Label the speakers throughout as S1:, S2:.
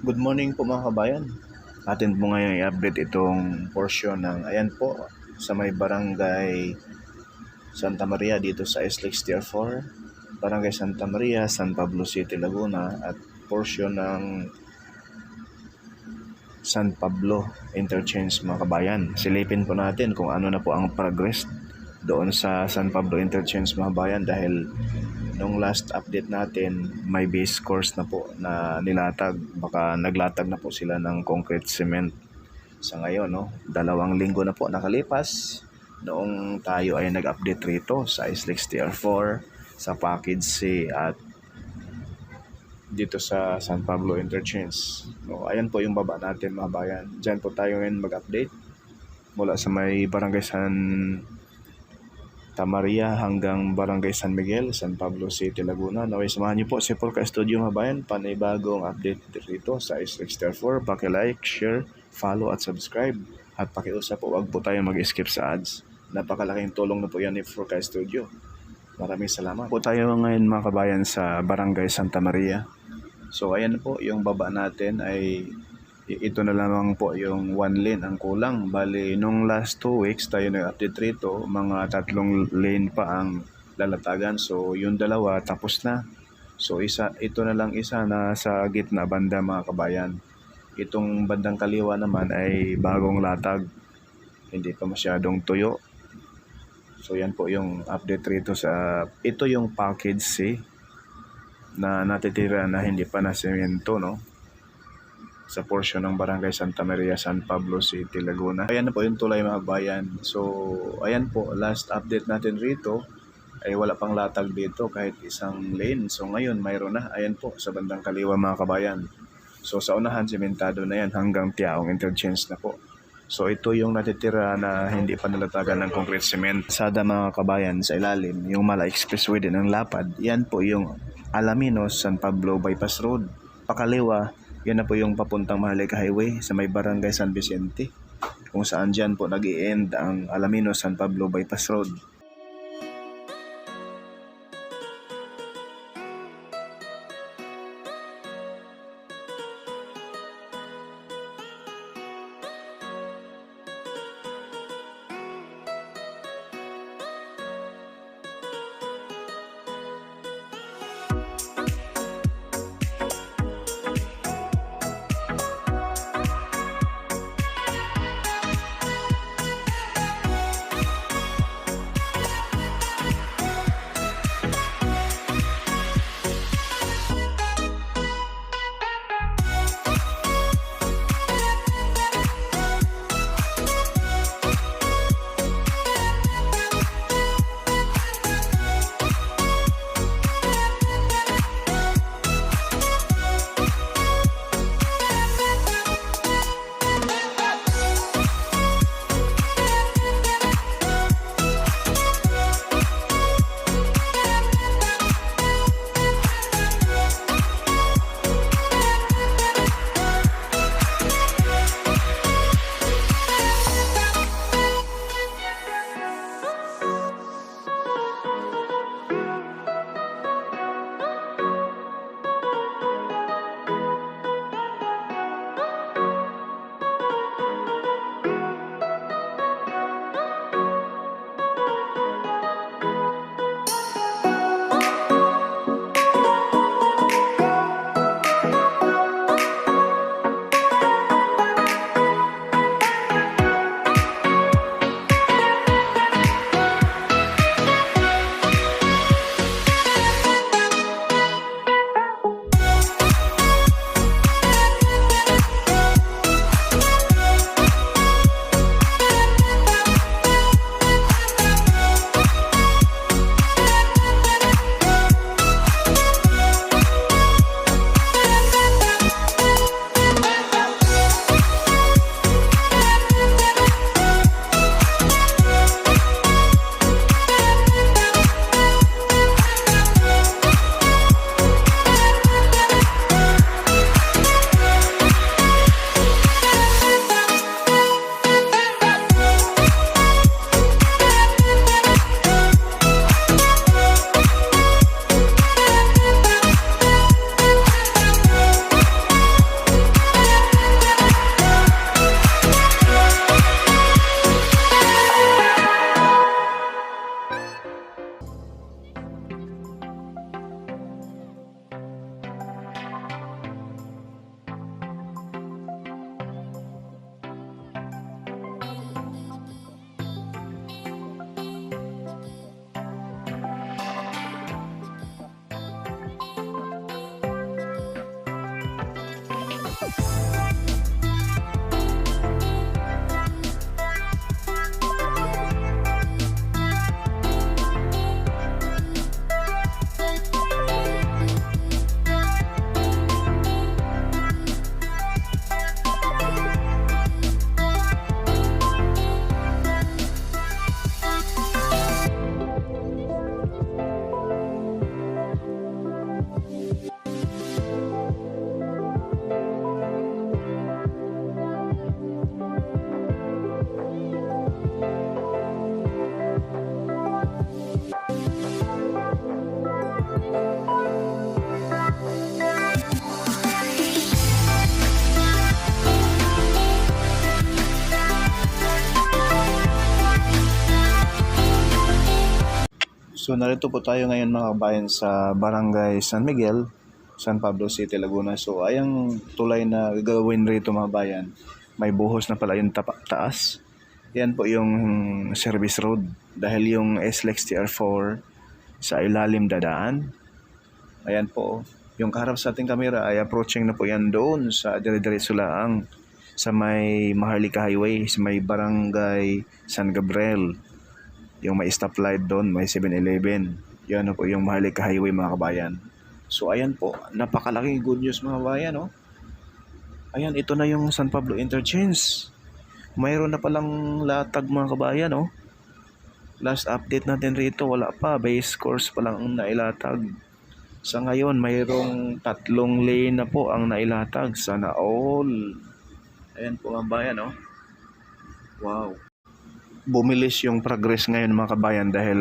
S1: Good morning po mga kabayan. Atin po ngayon i-update itong portion ng ayan po sa may barangay Santa Maria dito sa SLEX Tier 4, Barangay Santa Maria, San Pablo City, Laguna at portion ng San Pablo Interchange mga kabayan. Silipin po natin kung ano na po ang progress doon sa San Pablo Interchange mga kabayan dahil nung last update natin may base course na po na nilatag, baka naglatag na po sila ng concrete cement sa ngayon, no? 2 linggo na po nakalipas noong tayo ay nag-update rito sa SLEX TR4 sa package C at dito sa San Pablo Interchange, no? Ayan po yung baba natin mga bayan. Diyan po tayo ngayon mag-update mula sa may Barangay Santa Maria hanggang Barangay San Miguel, San Pablo City, Laguna. Naway samahan niyo po si Polka Studio mga bayan, panibagong update dito sa SLEX TR4. Paki-like, share, follow at subscribe. At pakiusap po, wag po tayo mag-skip sa ads. Napakalaking tulong na po yan ni Polka Studio. Maraming salamat. Po tayo ngayon mga kabayan sa Barangay Santa Maria. So ayan po, yung baba natin ay ito na lamang po yung 1 lane ang kulang. Bali, nung last 2 weeks tayo nag-update rito, mga 3 lane pa ang lalatagan. So yung 2 tapos na. So ito na lang isa na sa gitna banda mga kabayan. Itong bandang kaliwa naman ay bagong latag. Hindi pa masyadong tuyo. So yan po yung update rito sa ito yung package C na natitira na hindi pa na semento, no? Sa portion ng Barangay Santa Maria, San Pablo City, Laguna. Ayan na po yung tulay mga bayan. So ayan po, last update natin rito ay wala pang latag dito kahit isang lane. So ngayon mayroon na. Ayan po sa bandang kaliwa mga kabayan. So sa unahan sementado na yan hanggang Tiaong Interchange na po. So ito yung natitira na hindi pa nalatagan ng concrete cement. Sada mga kabayan sa ilalim, yung Mala Expressway din ang lapad. Yan po yung Alaminos, San Pablo Bypass Road. Pakaliwa, yan na po yung papuntang Maharlika Highway sa may Barangay San Vicente. Kung saan dyan po nag-i-end ang Alaminos, San Pablo Bypass Road. So narito po tayo ngayon mga kabayan sa Barangay San Miguel, San Pablo City, Laguna. So ayang tulay na gagawin rito mga bayan, may buhos na pala yung taas. Yan po yung service road dahil yung SLEX TR4 sa ilalim dadaan. Ayan po, yung kaharap sa ating kamera ay approaching na po yan doon sa dire-diretso laang sa may Maharlika Highway, sa may Barangay San Gabriel. Yung may stoplight doon, may 7-Eleven. Yan po yung Maharlika Highway mga kabayan. So ayan po, napakalaking good news mga kabayan. Oh. Ayan, ito na yung San Pablo Interchange. Mayroon na palang latag mga kabayan. Oh. Last update natin rito, wala pa. Base course pa lang ang nailatag. Sa ngayon, mayroong 3 lane na po ang nailatag. Sana all. Ayan po mga kabayan. Oh. Wow. Bumilis yung progress ngayon mga kabayan dahil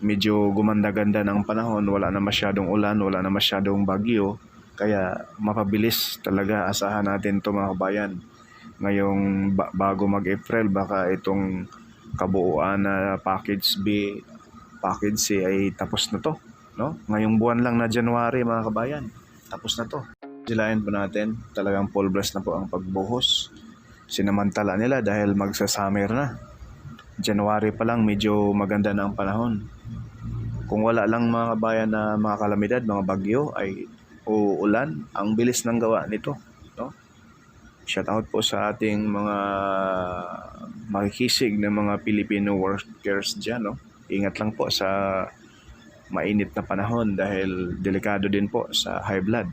S1: medyo gumanda-ganda ng panahon, wala na masyadong ulan, wala na masyadong bagyo, kaya mapabilis talaga. Asahan natin to mga kabayan. Ngayong bago mag-April, baka itong kabuuan na package B, package C ay tapos na to, no? Ngayong buwan lang na January mga kabayan, tapos na to. Silayan po natin, talagang full blast na po ang pagbuhos. Sinamantala nila dahil magsa-summer na. January pa lang medyo maganda na ang panahon. Kung wala lang mga kabayan na mga kalamidad, mga bagyo ay uulan, ang bilis ng gawa nito, no? Shout out po sa ating mga makikisig na mga Filipino workers dyan, no? Ingat lang po sa mainit na panahon dahil delikado din po sa high blood.